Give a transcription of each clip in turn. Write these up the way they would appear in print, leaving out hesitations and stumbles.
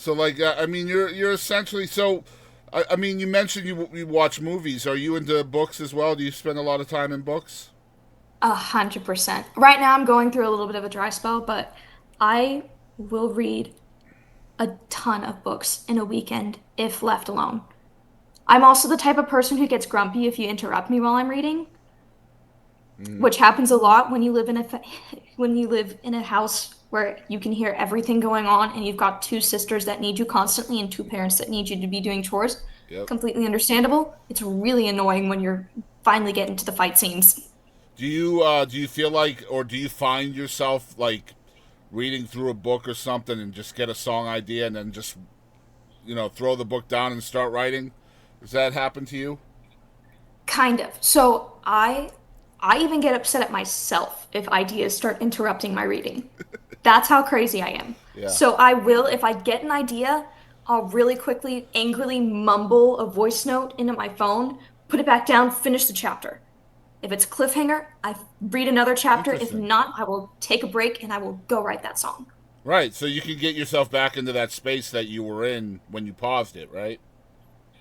So like, I mean, you're essentially so. I mean, you mentioned you watch movies. Are you into books as well? Do you spend a lot of time in books? 100%. Right now, I'm going through a little bit of a dry spell, but I will read a ton of books in a weekend if left alone. I'm also the type of person who gets grumpy if you interrupt me while I'm reading, Mm. which happens a lot when you live in a when you live in a house where you can hear everything going on and you've got two sisters that need you constantly and two parents that need you to be doing chores. Yep. Completely understandable. It's really annoying when you're finally getting to the fight scenes. Do you feel like, or do you find yourself like reading through a book or something and just get a song idea and then just throw the book down and start writing? Does that happen to you? Kind of. So I even get upset at myself if ideas start interrupting my reading. That's how crazy I am. Yeah. So I will, if I get an idea, I'll really quickly, angrily mumble a voice note into my phone, put it back down, finish the chapter. If it's cliffhanger, I read another chapter. If Interesting. not, I will take a break and I will go write that song. Right. So you can get yourself back into that space that you were in when you paused it, right?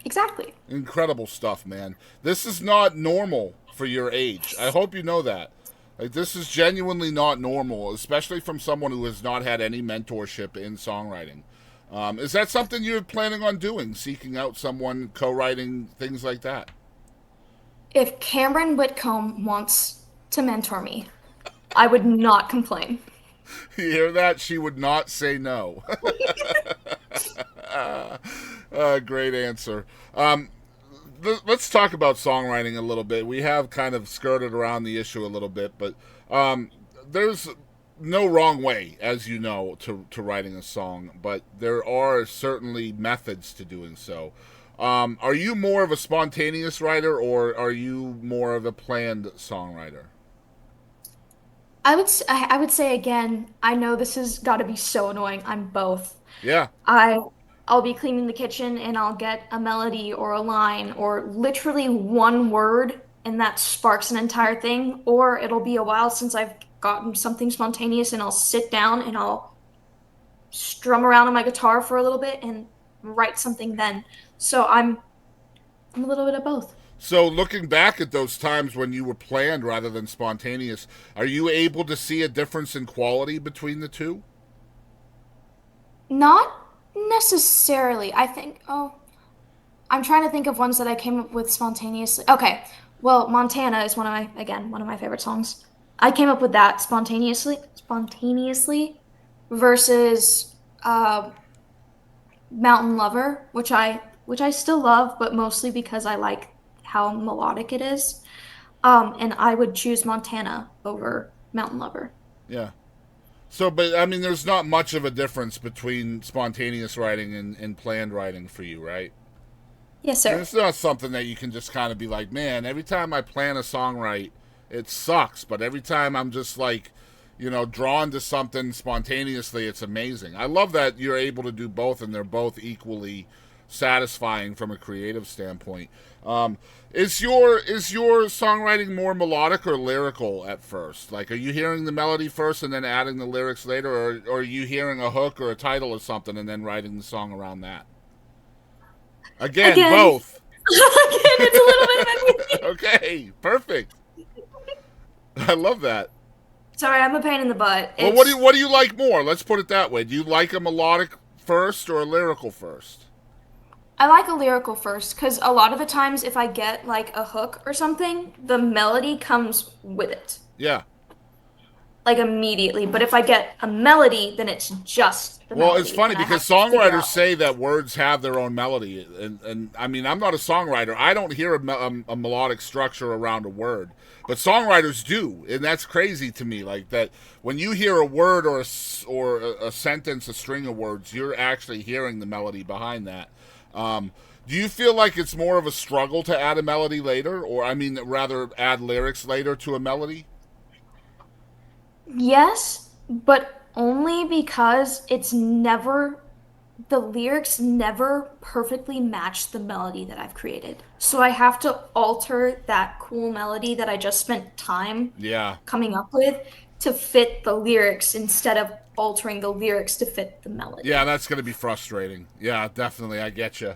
Exactly. Incredible stuff, man. This is not normal for your age. I hope you know that. Like, this is genuinely not normal, especially from someone who has not had any mentorship in songwriting. Is that something you're planning on doing? Seeking out someone co-writing things like that? If Cameron Whitcomb wants to mentor me, I would not complain. You hear that? She would not say no. Great answer. Let's talk about songwriting a little bit. We have kind of skirted around the issue a little bit, but there's no wrong way, as you know, to writing a song, but there are certainly methods to doing so. Are you more of a spontaneous writer, or are you more of a planned songwriter? I would say again, I know this has got to be so annoying. I'm both. Yeah. I I'll be cleaning the kitchen and I'll get a melody or a line or literally one word and that sparks an entire thing, or it'll be a while since I've gotten something spontaneous and I'll sit down and I'll strum around on my guitar for a little bit and write something then. So I'm a little bit of both. So, looking back at those times when you were planned rather than spontaneous, are you able to see a difference in quality between the two? Not necessarily. I think, oh, I'm trying to think of ones that I came up with spontaneously. Okay. Well, Montana is one of my favorite songs. I came up with that spontaneously versus Mountain Lover, which I still love, but mostly because I like how melodic it is. And I would choose Montana over Mountain Lover. Yeah. So, but I mean, there's not much of a difference between spontaneous writing and planned writing for you, right? Yes, I mean, sir. it's not something that you can just kind of be like, man, every time I plan a song right, it sucks. But every time I'm just like, drawn to something spontaneously, it's amazing. I love that you're able to do both, and they're both equally satisfying from a creative standpoint. Um, is your songwriting more melodic or lyrical at first? Like, are you hearing the melody first and then adding the lyrics later, or are you hearing a hook or a title or something and then writing the song around that? Again, Again, again, both. it's a little bit of everything. Okay, perfect. I love that. Sorry, I'm a pain in the butt. Well, what do you like more? Let's put it that way. Do you like a melodic first or a lyrical first? I like a lyrical first because a lot of the times if I get like a hook or something, the melody comes with it, Yeah. like immediately. But if I get a melody, then it's just the Well, it's melody, funny and I because have to figure songwriters out. say that words have their own melody, and I mean, I'm not a songwriter. I don't hear a melodic structure around a word, but songwriters do, and that's crazy to me. Like that, when you hear a word or a sentence, a string of words, you're actually hearing the melody behind that. Um, do you feel like it's more of a struggle to add a melody later, or I mean, rather add lyrics later to a melody? Yes, but only because the lyrics never perfectly match the melody that I've created. So I have to alter that cool melody that I just spent time Yeah. coming up with to fit the lyrics instead of altering the lyrics to fit the melody. Yeah, that's going to be frustrating. Yeah, definitely. I get you.